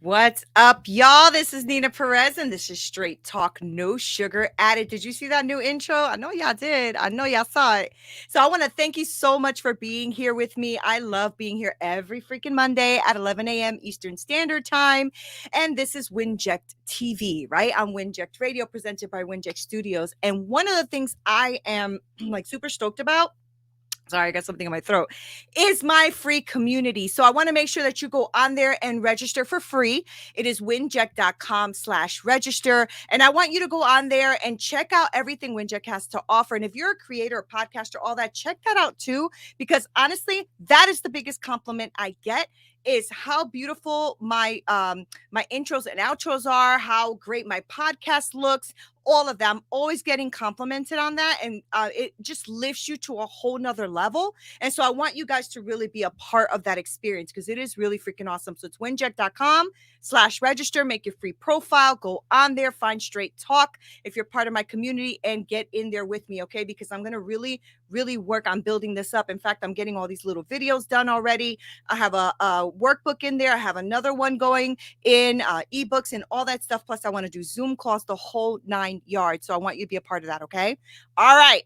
What's up, y'all? This is Neena Perez, and this is Straight Talk, no sugar added. Did you see that new intro? I know y'all did. I know y'all saw it. So I want to thank you so much for being here with me. I love being here every freaking Monday at 11 a.m. Eastern Standard Time. And this is Winject TV, right? On Winject Radio, presented by Winject Studios. And one of the things I am like super stoked about, sorry, I got something in my throat, is my free community. So I want to make sure that you go on there and register for free. It is winject.com/register. And I want you to go on there and check out everything Winject has to offer. And if you're a creator, a podcaster, all that, check that out too. Because honestly, that is the biggest compliment I get, is how beautiful my my intros and outros are, how great my podcast looks, all of them. Always getting complimented on that, and it just lifts you to a whole nother level. And so I want you guys to really be a part of that experience, because it is really freaking awesome. So it's winject.com/register. Make your free profile, go on there, find Straight Talk if you're part of my community, and get in there with me, okay? Because I'm going to really work on building this up. In fact, I'm getting all these little videos done already. I have a workbook in there. I have another one going in, ebooks and all that stuff. Plus I want to do Zoom calls, the whole 9 yards. So I want you to be a part of that. Okay. All right.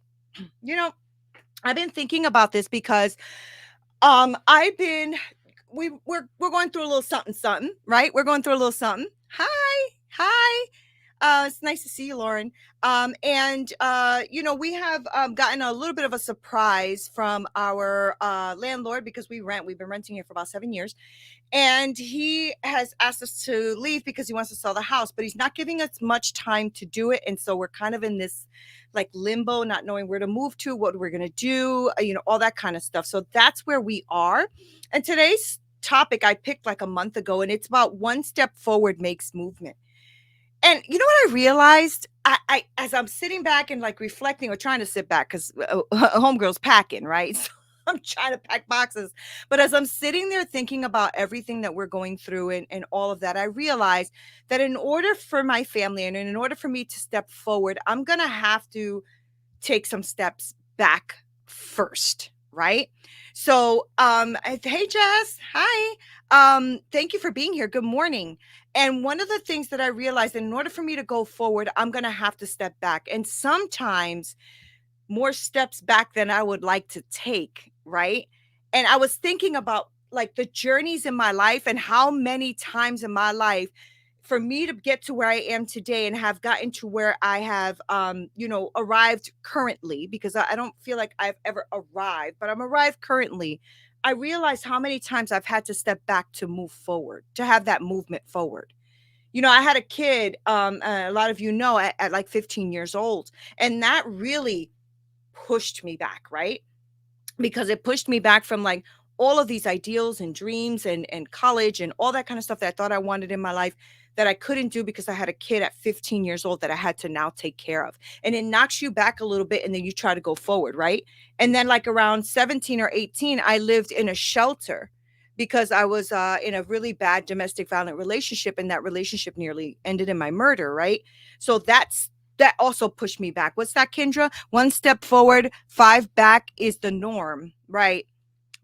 I've been thinking about this because I've been we're going through a little something, right? We're going through a little something. Hi. It's nice to see you, Lauren. We have gotten a little bit of a surprise from our landlord, because we've been renting here for about 7 years. And he has asked us to leave because he wants to sell the house, but he's not giving us much time to do it. And so we're kind of in this like limbo, not knowing where to move to, what we're going to do, all that kind of stuff. So that's where we are. And today's topic I picked like a month ago, and it's about one step forward makes movement. And you know what I realized? I as I'm sitting back and like reflecting, or trying to sit back, because homegirl's packing, right? So I'm trying to pack boxes. But as I'm sitting there thinking about everything that we're going through, and all of that, I realized that in order for my family and in order for me to step forward, I'm going to have to take some steps back first, right? So hey Jess, hi. Thank you for being here. Good morning. And one of the things that I realized, in order for me to go forward, I'm going to have to step back, and sometimes more steps back than I would like to take, right? And I was thinking about like the journeys in my life, and how many times in my life, for me to get to where I am today and have gotten to where I have, arrived currently, because I don't feel like I've ever arrived, but I'm arrived currently. I realized how many times I've had to step back to move forward, to have that movement forward. I had a kid, a lot of at like 15 years old, and that really pushed me back, right? Because it pushed me back from like all of these ideals and dreams, and college and all that kind of stuff that I thought I wanted in my life, that I couldn't do because I had a kid at 15 years old that I had to now take care of. And it knocks you back a little bit, and then you try to go forward, right? And then like around 17 or 18, I lived in a shelter because I was in a really bad domestic violent relationship, and that relationship nearly ended in my murder, right? So that also pushed me back. What's that, Kendra? One step forward, 5 back is the norm, right?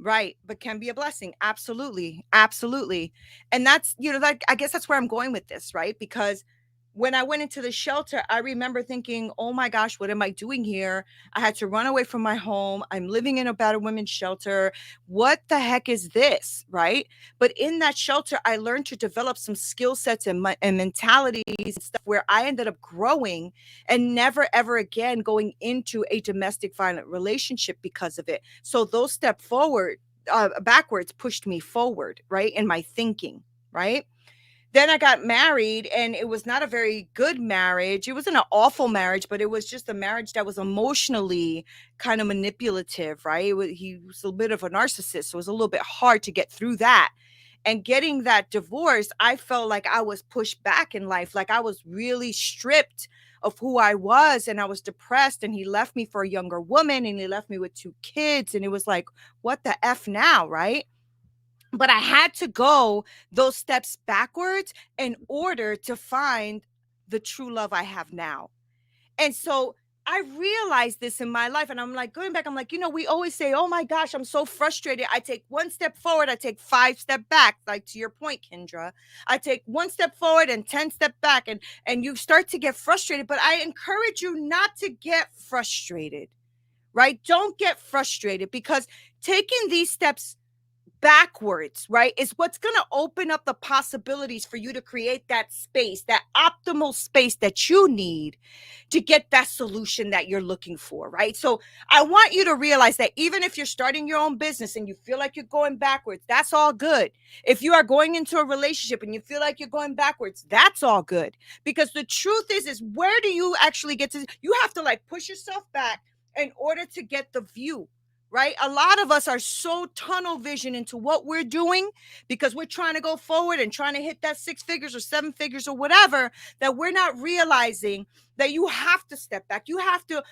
Right, but can be a blessing. Absolutely. Absolutely. And that's, like, I guess that's where I'm going with this, right? Because when I went into the shelter, I remember thinking, oh my gosh, what am I doing here? I had to run away from my home. I'm living in a battered women's shelter. What the heck is this? Right. But in that shelter, I learned to develop some skill sets and mentalities and stuff, where I ended up growing and never, ever again going into a domestic violent relationship because of it. So those backwards pushed me forward, right? In my thinking, right? Then I got married, and it was not a very good marriage. It wasn't an awful marriage, but it was just a marriage that was emotionally kind of manipulative, right? He was a bit of a narcissist, so it was a little bit hard to get through that. And getting that divorce, I felt like I was pushed back in life, like I was really stripped of who I was, and I was depressed, and he left me for a younger woman, and he left me with 2 kids, and it was like, what the F now, right? But I had to go those steps backwards in order to find the true love I have now. And so I realized this in my life, and I'm like going back. I'm like, we always say, "Oh my gosh, I'm so frustrated." I take one step forward, I take 5 step back. Like to your point, Kendra, I take one step forward and 10 step back, and you start to get frustrated. But I encourage you not to get frustrated, right? Don't get frustrated because taking these steps backwards, right, is what's going to open up the possibilities for you to create that space, that optimal space that you need to get that solution that you're looking for, right? So I want you to realize that even if you're starting your own business and you feel like you're going backwards, that's all good. If you are going into a relationship and you feel like you're going backwards, that's all good. Because the truth is where do you actually get to, you have to like push yourself back in order to get the view, right? A lot of us are so tunnel vision into what we're doing because we're trying to go forward and trying to hit that 6 figures or 7 figures or whatever, that we're not realizing that you have to step back. You have to,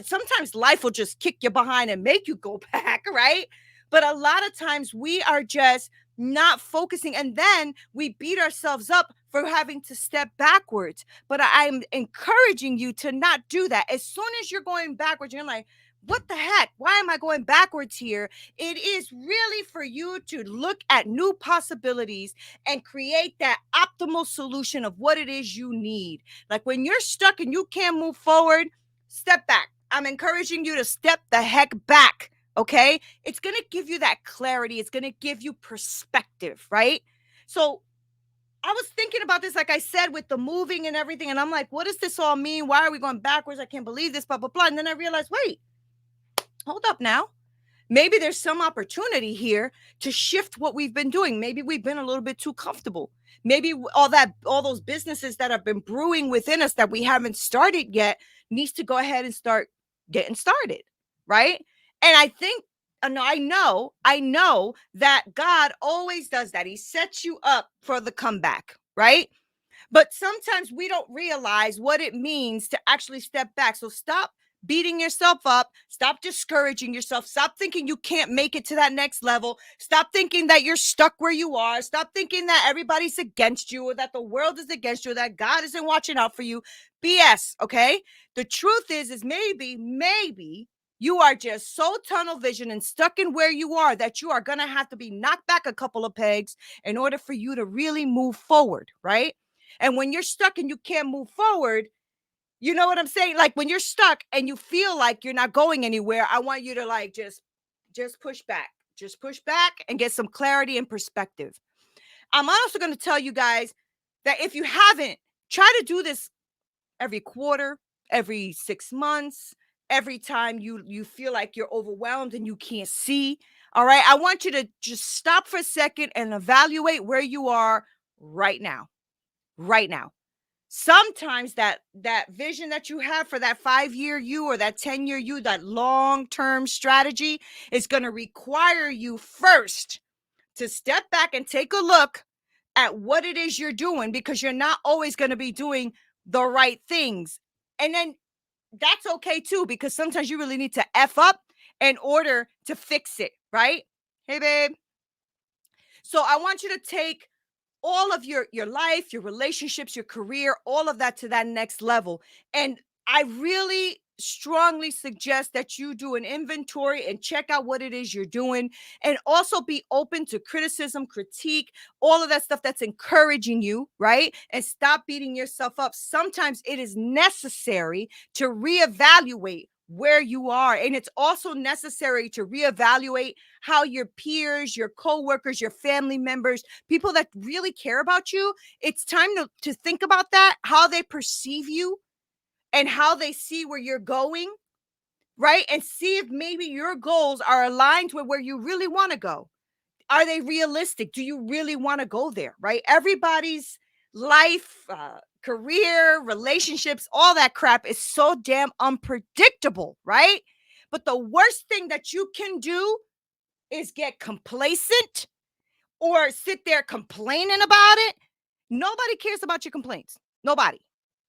sometimes life will just kick you behind and make you go back, right? But a lot of times we are just not focusing, and then we beat ourselves up for having to step backwards. But I'm encouraging you to not do that. As soon as you're going backwards, you're like, what the heck? Why am I going backwards here? It is really for you to look at new possibilities and create that optimal solution of what it is you need. Like when you're stuck and you can't move forward, step back. I'm encouraging you to step the heck back. Okay. It's going to give you that clarity. It's going to give you perspective, right? So I was thinking about this, like I said, with the moving and everything. And I'm like, what does this all mean? Why are we going backwards? I can't believe this, blah, blah, blah. And then I realized, wait, hold up now. Maybe there's some opportunity here to shift what we've been doing. Maybe we've been a little bit too comfortable. Maybe all those businesses that have been brewing within us that we haven't started yet needs to go ahead and start getting started, right? And I think, no, I know that God always does that. He sets you up for the comeback, right? But sometimes we don't realize what it means to actually step back. So stop beating yourself up. Stop discouraging yourself. Stop thinking you can't make it to that next level. Stop thinking that you're stuck where you are. Stop thinking that everybody's against you or that the world is against you or that God isn't watching out for you. BS, okay? The truth is maybe you are just so tunnel vision and stuck in where you are that you are going to have to be knocked back a couple of pegs in order for you to really move forward, right? And when you're stuck and you can't move forward, you know what I'm saying? Like when you're stuck and you feel like you're not going anywhere, I want you to like just push back. Just push back and get some clarity and perspective. I'm also going to tell you guys that if you haven't, try to do this every quarter, every 6 months, every time you feel like you're overwhelmed and you can't see. All right? I want you to just stop for a second and evaluate where you are right now. Right now. Sometimes that vision that you have for that 5-year you or that 10-year you, that long-term strategy is going to require you first to step back and take a look at what it is you're doing, because you're not always going to be doing the right things. And then that's okay too, because sometimes you really need to F up in order to fix it, right? Hey, babe. So I want you to take all of your life, your relationships, your career, all of that to that next level. And I really strongly suggest that you do an inventory and check out what it is you're doing, and also be open to criticism, critique, all of that stuff that's encouraging you, right? And stop beating yourself up. Sometimes it is necessary to reevaluate where you are, and it's also necessary to reevaluate how your peers, your coworkers, your family members, people that really care about you, it's time to think about that, how they perceive you and how they see where you're going, right? And see if maybe your goals are aligned with where you really want to go. Are they realistic? Do you really want to go there, right? Everybody's life, career, relationships, all that crap is so damn unpredictable, right? But the worst thing that you can do is get complacent or sit there complaining about it. Nobody cares about your complaints. Nobody,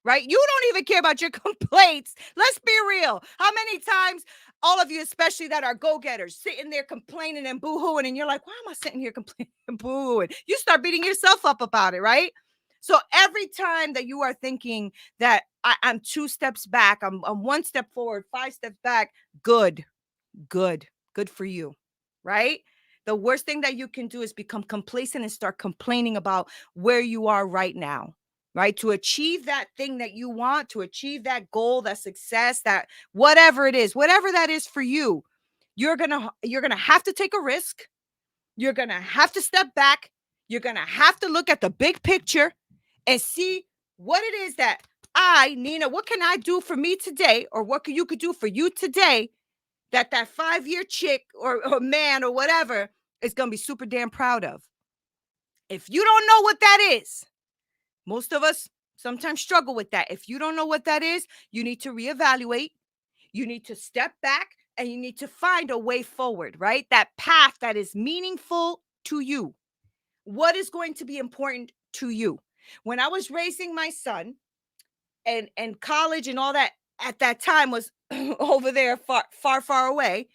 right? You don't even care about your complaints. Let's be real. How many times, all of you, especially that are go-getters, sitting there complaining and boo-hooing, and you're like, why am I sitting here complaining and boo-hooing? You start beating yourself up about it, right? So every time that you are thinking that I'm 2 steps back, I'm 1 step forward, 5 steps back, good, good for you, right? The worst thing that you can do is become complacent and start complaining about where you are right now, right? To achieve that thing that you want, to achieve that goal, that success, that whatever it is, whatever that is for you, you're gonna have to take a risk. You're going to have to step back. You're going to have to look at the big picture and see what it is that Nina, what can I do for me today? Or what you could do for you today that 5-year chick or man or whatever is going to be super damn proud of. If you don't know what that is, most of us sometimes struggle with that. If you don't know what that is, you need to reevaluate. You need to step back and you need to find a way forward, right? That path that is meaningful to you. What is going to be important to you? When I was raising my son and college and all that at that time was over there far away,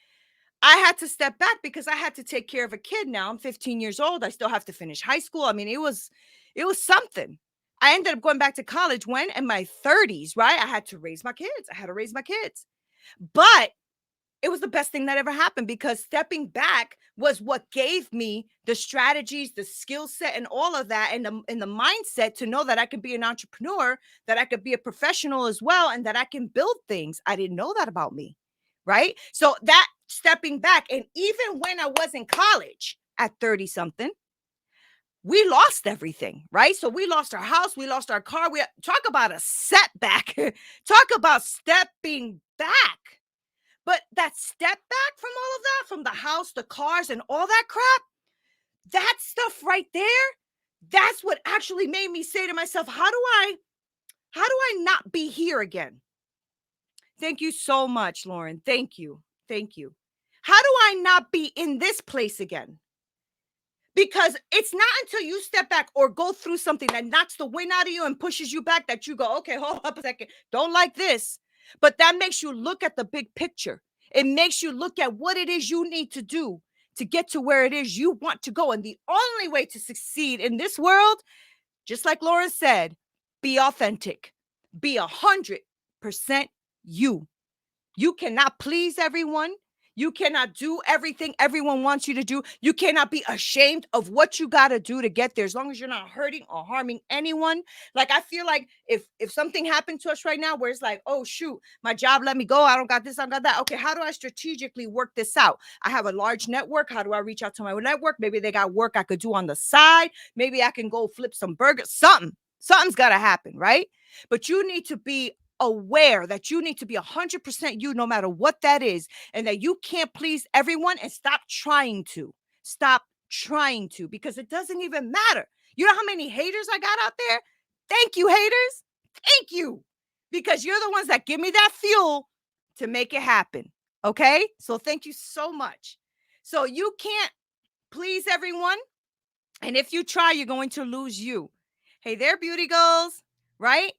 I had to step back because I had to take care of a kid. Now I'm 15 years old. I still have to finish high school. I mean, it was something. I ended up going back to college when in my 30s, right? I had to raise my kids. I had to raise my kids. But it was the best thing that ever happened because stepping back was what gave me the strategies, the skill set, and all of that, and the mindset to know that I could be an entrepreneur, that I could be a professional as well, and that I can build things. I didn't know that about me, right? So that stepping back, and even when I was in college at 30 something, we lost everything, right? So we lost our house, we lost our car. We talk about a setback, talk about stepping back. But that step back from all of that, from the house, the cars, and all that crap, that stuff right there, that's what actually made me say to myself, how do I not be here again? Thank you so much, Lauren. Thank you. Thank you. How do I not be in this place again? Because it's not until you step back or go through something that knocks the wind out of you and pushes you back that you go, okay, hold up a second. Don't like this. But that makes you look at the big picture. It makes you look at what it is you need to do to get to where it is you want to go. And the only way to succeed in this world, just like Lauren said, be authentic, be 100% you. You cannot please everyone. You cannot do everything everyone wants you to do. You cannot be ashamed of what you got to do to get there as long as you're not hurting or harming anyone. Like, I feel like if something happened to us right now where it's like, oh, shoot, my job let me go. I don't got this, I don't got that. Okay, how do I strategically work this out? I have a large network. How do I reach out to my network? Maybe they got work I could do on the side. Maybe I can go flip some burgers. Something's got to happen, right? But you need to be aware that you need to be 100% you no matter what that is, and that you can't please everyone, and stop trying to. Stop trying to, because it doesn't even matter. You know how many haters I got out there? Thank you, haters. Thank you. Because you're the ones that give me that fuel to make it happen. Okay? So thank you so much. So you can't please everyone. And if you try, you're going to lose you. Hey there, beauty girls, right?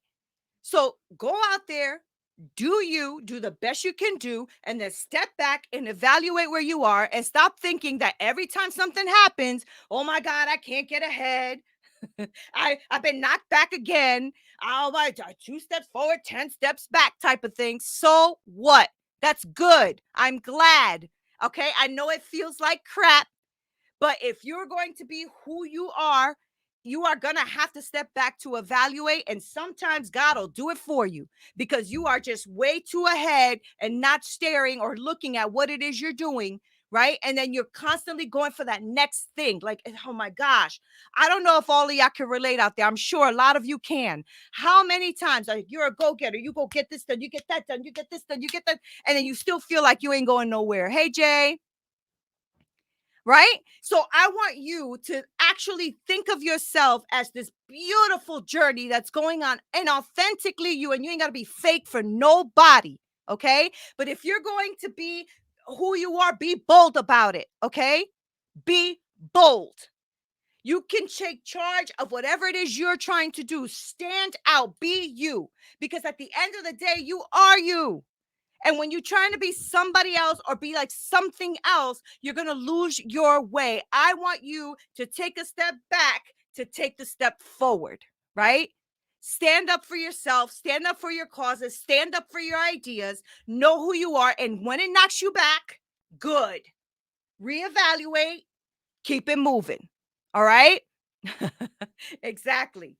So go out there, do the best you can do, and then step back and evaluate where you are, and stop thinking that every time something happens, oh my God, I can't get ahead. I've been knocked back again. Oh my, 2 steps forward, 10 steps back type of thing. So what? That's good. I'm glad. Okay. I know it feels like crap, but if you're going to be who you are going to have to step back to evaluate. And sometimes God will do it for you because you are just way too ahead and not staring or looking at what it is you're doing. Right. And then you're constantly going for that next thing. Like, oh my gosh, I don't know if all of y'all can relate out there. I'm sure a lot of you can. How many times like you're a go-getter, you go get this done, you get that done, you get this done, you get that, and then you still feel like you ain't going nowhere. Hey, Jay. Right? So I want you to actually think of yourself as this beautiful journey that's going on, and authentically you, and you ain't got to be fake for nobody. Okay. But if you're going to be who you are, be bold about it. Okay. Be bold. You can take charge of whatever it is you're trying to do. Stand out, be you, because at the end of the day, you are you. And when you're trying to be somebody else or be like something else, you're going to lose your way. I want you to take a step back to take the step forward. right? Stand up for yourself, stand up for your causes, stand up for your ideas, know who you are. And when it knocks you back, good. Reevaluate, keep it moving. All right? Exactly.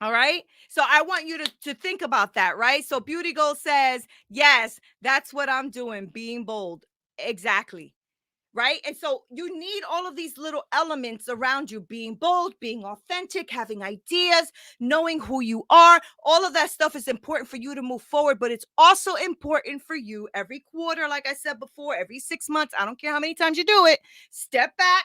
All right. So I want you to think about that, right? So Beauty Goal says, yes, that's what I'm doing, being bold. Exactly. Right. And so you need all of these little elements around you, being bold, being authentic, having ideas, knowing who you are. All of that stuff is important for you to move forward, but it's also important for you every quarter, like I said before, every 6 months. I don't care how many times you do it. Step back.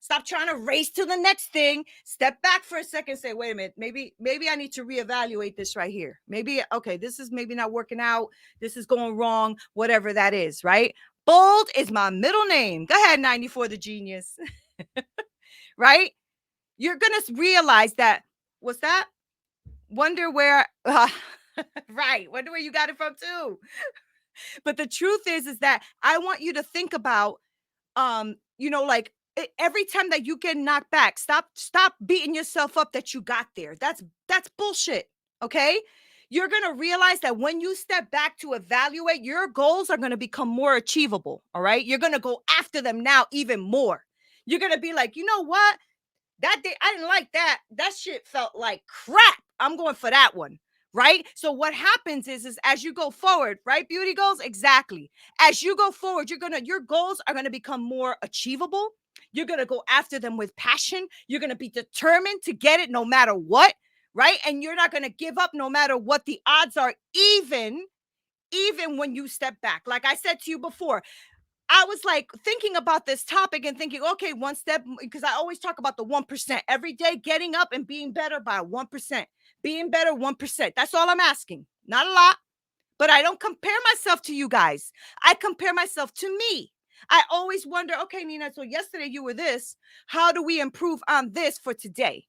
Stop trying to race to the next thing. Step back for a second. Say, wait a minute. Maybe I need to reevaluate this right here. Maybe, okay, this is maybe not working out. This is going wrong, whatever that is, right? Bold is my middle name. Go ahead, 94 the genius. Right? You're going to realize that. What's that? Wonder where. Right. Wonder where you got it from, too. But the truth is that I want you to think about, like every time that you get knocked back, stop beating yourself up that you got there. That's bullshit. Okay. You're going to realize that when you step back to evaluate, your goals are going to become more achievable. All right. You're going to go after them now even more. You're going to be like, you know what? That day, I didn't like that. That shit felt like crap. I'm going for that one. Right. So what happens is as you go forward, right? Beauty goals. Exactly. As you go forward, your goals are going to become more achievable. You're going to go after them with passion. You're going to be determined to get it no matter what. Right. And you're not going to give up no matter what the odds are, even when you step back. Like I said to you before, I was like thinking about this topic and thinking, okay, one step, because I always talk about the 1% every day, getting up and being better by 1%, being better 1%. That's all I'm asking. Not a lot, but I don't compare myself to you guys. I compare myself to me. I always wonder, okay, Neena, so yesterday you were this. How do we improve on this for today?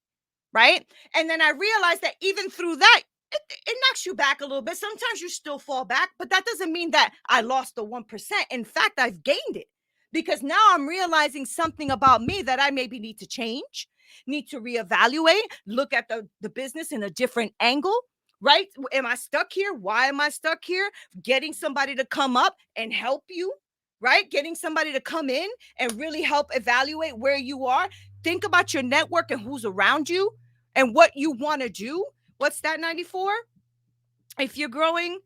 Right. And then I realized that even through that, it knocks you back a little bit. Sometimes you still fall back, but that doesn't mean that I lost the 1%. In fact, I've gained it because now I'm realizing something about me that I maybe need to change, need to reevaluate, look at the business in a different angle. Right? Am I stuck here? Why am I stuck here? Getting somebody to come up and help you, right? Getting somebody to come in and really help evaluate where you are. Think about your network and who's around you and what you want to do. What's that, 94? If you're growing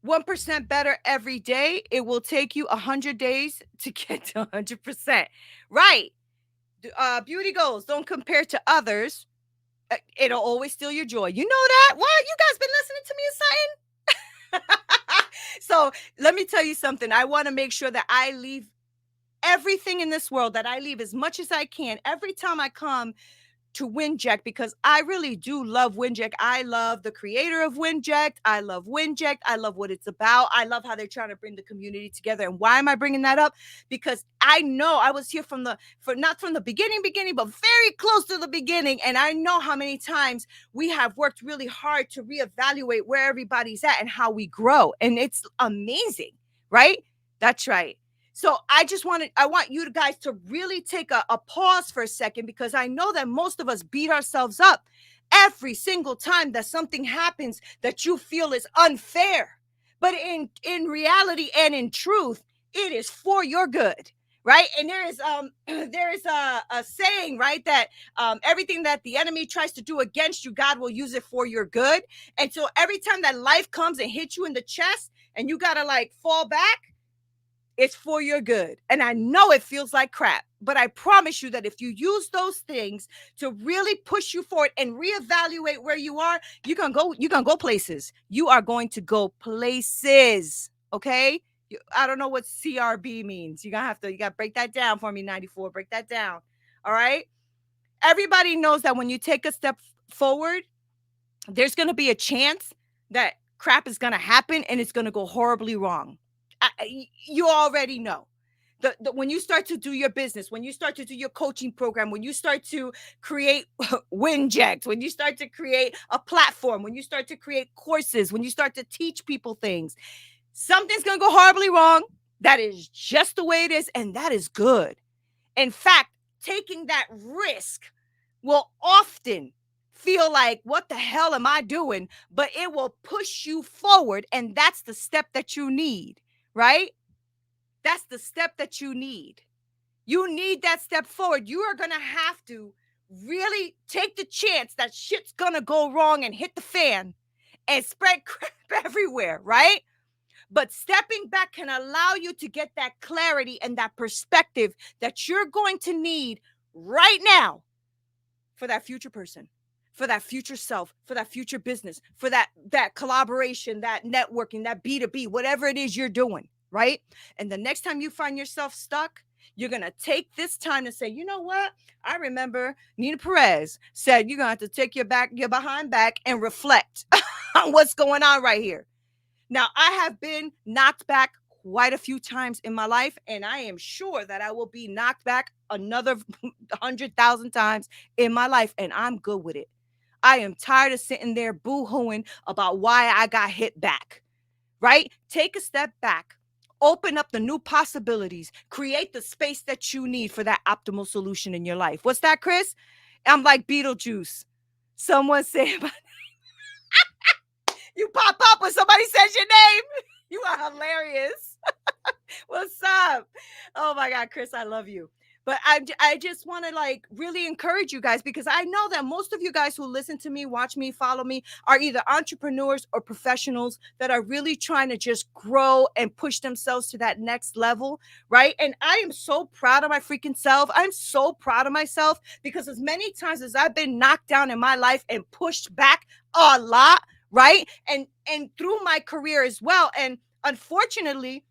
1% better every day, it will take you 100 days to get to 100%. Right. Beauty goals, don't compare to others. It'll always steal your joy. You know that? What? You guys been listening to me or something? So let me tell you something. I want to make sure that I leave everything in this world, that I leave as much as I can every time I come to Winject, because I really do love Winject. I love the creator of Winject. I love Winject. I love what it's about. I love how they're trying to bring the community together. And why am I bringing that up? Because I know I was here not from the beginning, but very close to the beginning. And I know how many times we have worked really hard to reevaluate where everybody's at and how we grow. And it's amazing, right? That's right. So I want you guys to really take a pause for a second, because I know that most of us beat ourselves up every single time that something happens that you feel is unfair. But in reality and in truth, it is for your good. Right. And there is a saying, right, that everything that the enemy tries to do against you, God will use it for your good. And so every time that life comes and hits you in the chest and you gotta like fall back, it's for your good. And I know it feels like crap, but I promise you that if you use those things to really push you forward and reevaluate where you are, you're going to go places. You are going to go places. Okay. I don't know what CRB means. You got to break that down for me, 94. Break that down. All right. Everybody knows that when you take a step forward, there's going to be a chance that crap is going to happen and it's going to go horribly wrong. You already know. When you start to do your business, when you start to do your coaching program, when you start to create Winject, when you start to create a platform, when you start to create courses, when you start to teach people things, something's going to go horribly wrong. That is just the way it is. And that is good. In fact, taking that risk will often feel like, what the hell am I doing? But it will push you forward. And that's the step that you need, right? That's the step that you need. You need that step forward. You are going to have to really take the chance that shit's going to go wrong and hit the fan and spread crap everywhere, right? But stepping back can allow you to get that clarity and that perspective that you're going to need right now for that future person, for that future self, for that future business, for that collaboration, that networking, that B2B, whatever it is you're doing, right? And the next time you find yourself stuck, you're going to take this time to say, you know what? I remember Neena Perez said you're going to have to take your behind back and reflect on what's going on right here. Now, I have been knocked back quite a few times in my life, and I am sure that I will be knocked back another 100,000 times in my life, and I'm good with it. I am tired of sitting there boo-hooing about why I got hit back, right? Take a step back. Open up the new possibilities. Create the space that you need for that optimal solution in your life. What's that, Chris? I'm like Beetlejuice. Someone said, you pop up when somebody says your name. You are hilarious. What's up? Oh my God, Chris, I love you. But I just want to like really encourage you guys, because I know that most of you guys who listen to me, watch me, follow me are either entrepreneurs or professionals that are really trying to just grow and push themselves to that next level, right? And I am so proud of my freaking self. I'm so proud of myself, because as many times as I've been knocked down in my life and pushed back a lot, right? And through my career as well. And unfortunately,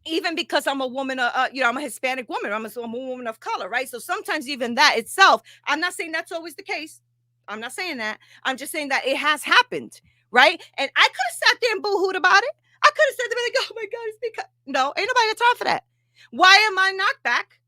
even because I'm a woman, I'm a Hispanic woman, I'm a woman of color, right? So sometimes even that itself, I'm not saying that's always the case. I'm not saying that. I'm just saying that it has happened, right? And I could have sat there and boo-hooed about it. I could have said to me, like, oh my God, it's because, no, ain't nobody got time for that. Why am I knocked back?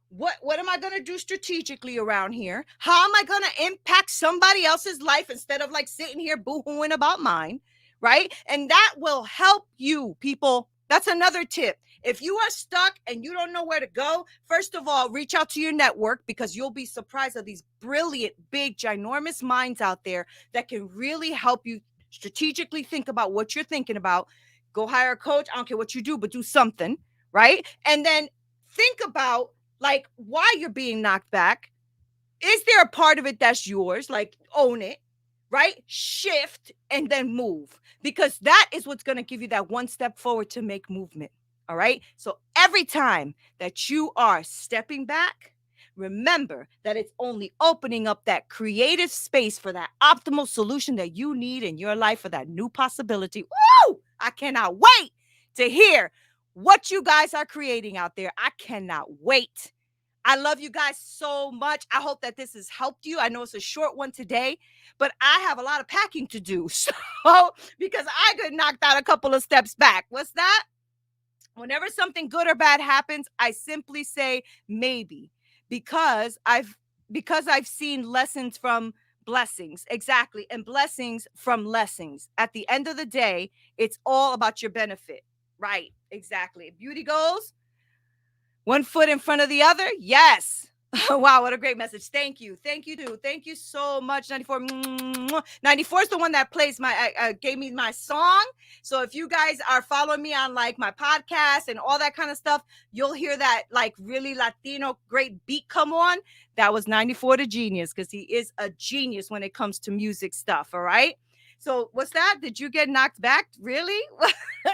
What am I going to do strategically around here? How am I going to impact somebody else's life instead of like sitting here boo-hooing about mine, right? And that will help you, people. That's another tip. If you are stuck and you don't know where to go, first of all, reach out to your network, because you'll be surprised at these brilliant, big, ginormous minds out there that can really help you strategically think about what you're thinking about. Go hire a coach. I don't care what you do, but do something, right? And then think about like why you're being knocked back. Is there a part of it that's yours? Like, own it, right? Shift and then move, because that is what's going to give you that one step forward to make movement. All right. So every time that you are stepping back, remember that it's only opening up that creative space for that optimal solution that you need in your life, for that new possibility. Woo! I cannot wait to hear what you guys are creating out there. I cannot wait. I love you guys so much. I hope that this has helped you. I know it's a short one today, but I have a lot of packing to do. So, because I got knocked out a couple of steps back. What's that? Whenever something good or bad happens, I simply say maybe, because I've seen lessons from blessings. Exactly. And blessings from lessons. At the end of the day, it's all about your benefit. Right. Exactly. Beauty goals, one foot in front of the other. Yes. Wow, what a great message. Thank you. Thank you, too. Thank you so much, 94. 94 is the one that plays gave me my song. So if you guys are following me on like my podcast and all that kind of stuff, you'll hear that like really Latino great beat come on. That was 94 the genius, because he is a genius when it comes to music stuff. All right. So what's that? Did you get knocked back? Really?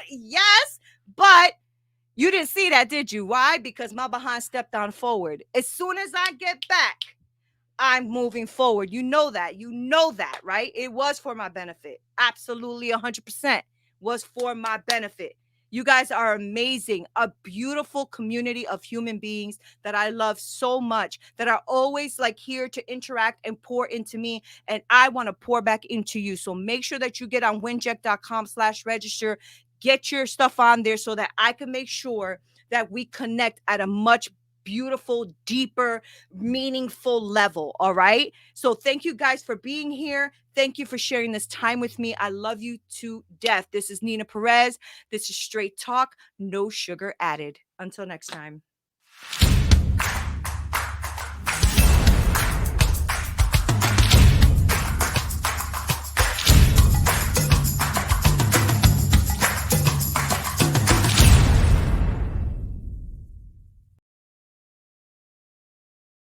Yes, but you didn't see that, did you? Why? Because my behind stepped on forward. As soon as I get back, I'm moving forward. You know that, right? It was for my benefit. Absolutely 100% was for my benefit. You guys are amazing. A beautiful community of human beings that I love so much, that are always like here to interact and pour into me. And I want to pour back into you. So make sure that you get on winject.com/register. Get your stuff on there so that I can make sure that we connect at a much beautiful, deeper, meaningful level. All right. So thank you guys for being here. Thank you for sharing this time with me. I love you to death. This is Neena Perez. This is Straight Talk, no sugar added. Until next time.